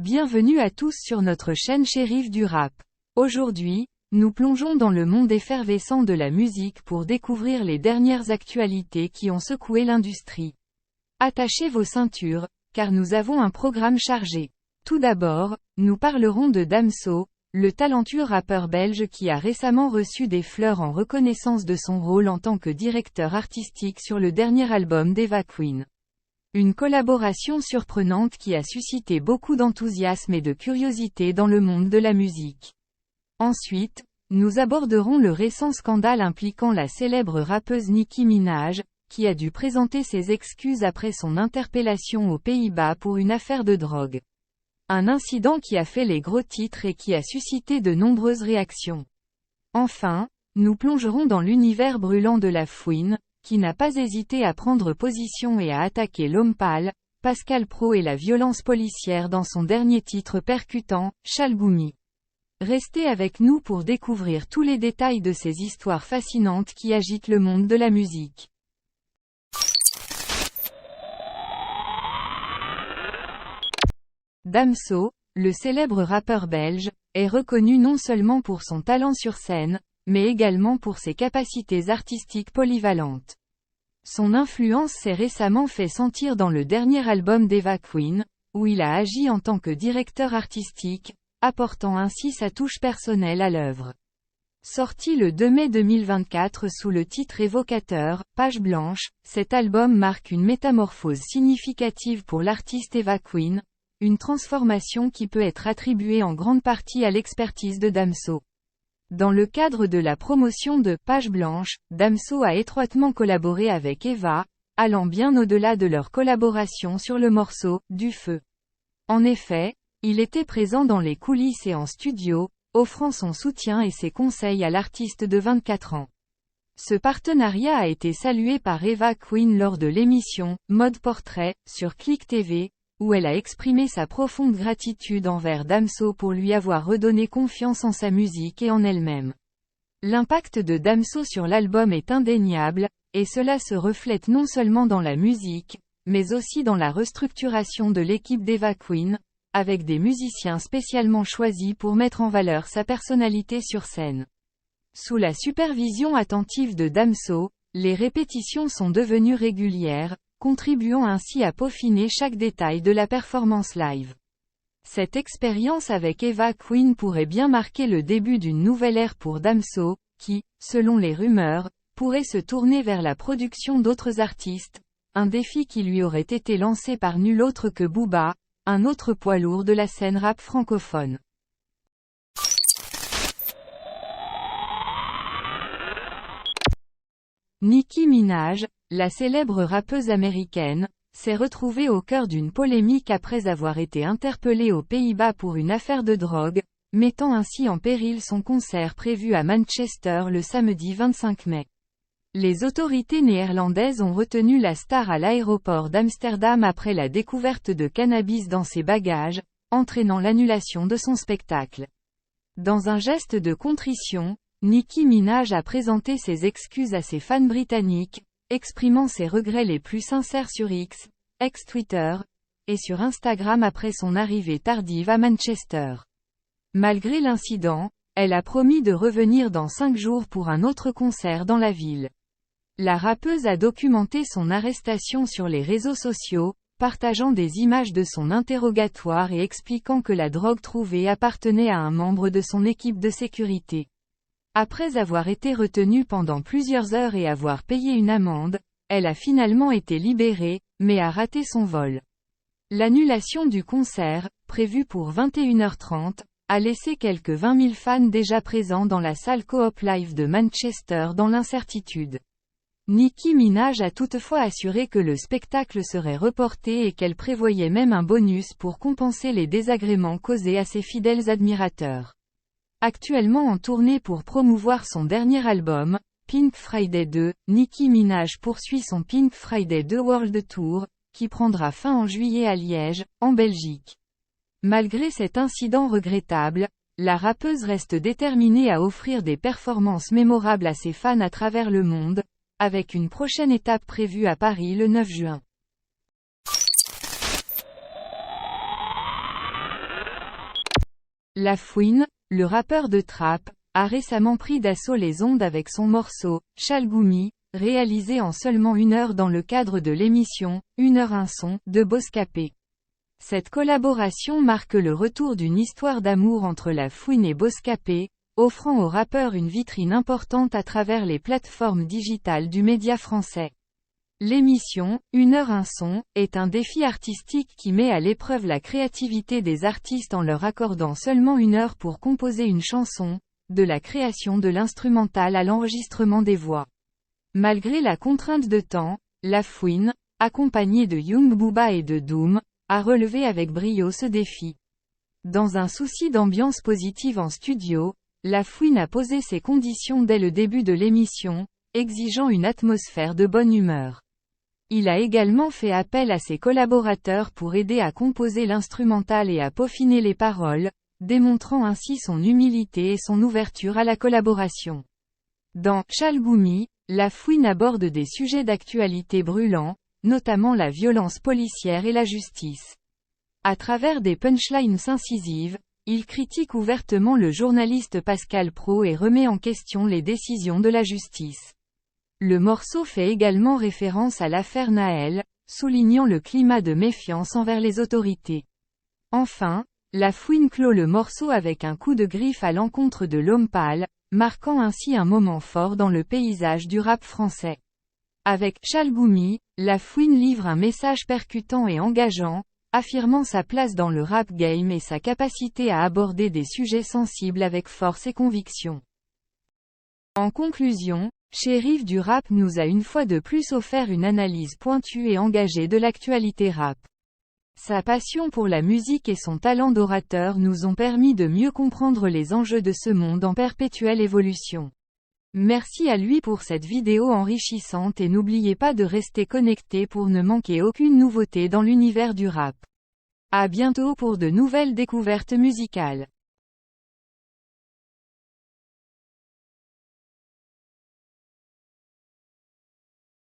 Bienvenue à tous sur notre chaîne Shérif du Rap. Aujourd'hui, nous plongeons dans le monde effervescent de la musique pour découvrir les dernières actualités qui ont secoué l'industrie. Attachez vos ceintures, car nous avons un programme chargé. Tout d'abord, nous parlerons de Damso, le talentueux rappeur belge qui a récemment reçu des fleurs en reconnaissance de son rôle en tant que directeur artistique sur le dernier album d'Eva Queen. Une collaboration surprenante qui a suscité beaucoup d'enthousiasme et de curiosité dans le monde de la musique. Ensuite, nous aborderons le récent scandale impliquant la célèbre rappeuse Nicki Minaj, qui a dû présenter ses excuses après son interpellation aux Pays-Bas pour une affaire de drogue. Un incident qui a fait les gros titres et qui a suscité de nombreuses réactions. Enfin, nous plongerons dans l'univers brûlant de la fouine, qui n'a pas hésité à prendre position et à attaquer l'homme pâle, Pascal Praud et la violence policière dans son dernier titre percutant, Chalgoumi. Restez avec nous pour découvrir tous les détails de ces histoires fascinantes qui agitent le monde de la musique. Damso, le célèbre rappeur belge, est reconnu non seulement pour son talent sur scène, mais également pour ses capacités artistiques polyvalentes. Son influence s'est récemment fait sentir dans le dernier album d'Eva Queen, où il a agi en tant que directeur artistique, apportant ainsi sa touche personnelle à l'œuvre. Sorti le 2 mai 2024 sous le titre évocateur, Page Blanche, cet album marque une métamorphose significative pour l'artiste Eva Queen, une transformation qui peut être attribuée en grande partie à l'expertise de Damso. Dans le cadre de la promotion de Page Blanche, Damso a étroitement collaboré avec Eva, allant bien au-delà de leur collaboration sur le morceau « Du feu ». En effet, il était présent dans les coulisses et en studio, offrant son soutien et ses conseils à l'artiste de 24 ans. Ce partenariat a été salué par Eva Queen lors de l'émission « Mode Portrait » sur Click TV, où elle a exprimé sa profonde gratitude envers Damso pour lui avoir redonné confiance en sa musique et en elle-même. L'impact de Damso sur l'album est indéniable, et cela se reflète non seulement dans la musique, mais aussi dans la restructuration de l'équipe d'Eva Queen, avec des musiciens spécialement choisis pour mettre en valeur sa personnalité sur scène. Sous la supervision attentive de Damso, les répétitions sont devenues régulières, contribuant ainsi à peaufiner chaque détail de la performance live. Cette expérience avec Eva Queen pourrait bien marquer le début d'une nouvelle ère pour Damso, qui, selon les rumeurs, pourrait se tourner vers la production d'autres artistes, un défi qui lui aurait été lancé par nul autre que Booba, un autre poids lourd de la scène rap francophone. Nicki Minaj, la célèbre rappeuse américaine, s'est retrouvée au cœur d'une polémique après avoir été interpellée aux Pays-Bas pour une affaire de drogue, mettant ainsi en péril son concert prévu à Manchester le samedi 25 mai. Les autorités néerlandaises ont retenu la star à l'aéroport d'Amsterdam après la découverte de cannabis dans ses bagages, entraînant l'annulation de son spectacle. Dans un geste de contrition, Nicki Minaj a présenté ses excuses à ses fans britanniques, exprimant ses regrets les plus sincères sur X, ex-Twitter, et sur Instagram après son arrivée tardive à Manchester. Malgré l'incident, elle a promis de revenir dans 5 jours pour un autre concert dans la ville. La rappeuse a documenté son arrestation sur les réseaux sociaux, partageant des images de son interrogatoire et expliquant que la drogue trouvée appartenait à un membre de son équipe de sécurité. Après avoir été retenue pendant plusieurs heures et avoir payé une amende, elle a finalement été libérée, mais a raté son vol. L'annulation du concert, prévu pour 21h30, a laissé quelques 20 000 fans déjà présents dans la salle Coop Live de Manchester dans l'incertitude. Nicki Minaj a toutefois assuré que le spectacle serait reporté et qu'elle prévoyait même un bonus pour compenser les désagréments causés à ses fidèles admirateurs. Actuellement en tournée pour promouvoir son dernier album, Pink Friday 2, Nicki Minaj poursuit son Pink Friday 2 World Tour, qui prendra fin en juillet à Liège, en Belgique. Malgré cet incident regrettable, la rappeuse reste déterminée à offrir des performances mémorables à ses fans à travers le monde, avec une prochaine étape prévue à Paris le 9 juin. La Fouine, le rappeur de trap, a récemment pris d'assaut les ondes avec son morceau « Chalgoumi », réalisé en seulement 1 heure dans le cadre de l'émission « 1 heure un son » de Bouscapé. Cette collaboration marque le retour d'une histoire d'amour entre La Fouine et Bouscapé, offrant au rappeur une vitrine importante à travers les plateformes digitales du média français. L'émission, 1 heure un son, est un défi artistique qui met à l'épreuve la créativité des artistes en leur accordant seulement 1 heure pour composer une chanson, de la création de l'instrumental à l'enregistrement des voix. Malgré la contrainte de temps, La Fouine, accompagné de Young Booba et de Doom, a relevé avec brio ce défi. Dans un souci d'ambiance positive en studio, La Fouine a posé ses conditions dès le début de l'émission, exigeant une atmosphère de bonne humeur. Il a également fait appel à ses collaborateurs pour aider à composer l'instrumental et à peaufiner les paroles, démontrant ainsi son humilité et son ouverture à la collaboration. Dans Chalgoumi, La Fouine aborde des sujets d'actualité brûlants, notamment la violence policière et la justice. À travers des punchlines incisives, il critique ouvertement le journaliste Pascal Praud et remet en question les décisions de la justice. Le morceau fait également référence à l'affaire Naël, soulignant le climat de méfiance envers les autorités. Enfin, La Fouine clôt le morceau avec un coup de griffe à l'encontre de l'homme pâle, marquant ainsi un moment fort dans le paysage du rap français. Avec Chalgoumi, La Fouine livre un message percutant et engageant, affirmant sa place dans le rap game et sa capacité à aborder des sujets sensibles avec force et conviction. En conclusion, Chérif du Rap nous a une fois de plus offert une analyse pointue et engagée de l'actualité rap. Sa passion pour la musique et son talent d'orateur nous ont permis de mieux comprendre les enjeux de ce monde en perpétuelle évolution. Merci à lui pour cette vidéo enrichissante et n'oubliez pas de rester connecté pour ne manquer aucune nouveauté dans l'univers du rap. À bientôt pour de nouvelles découvertes musicales.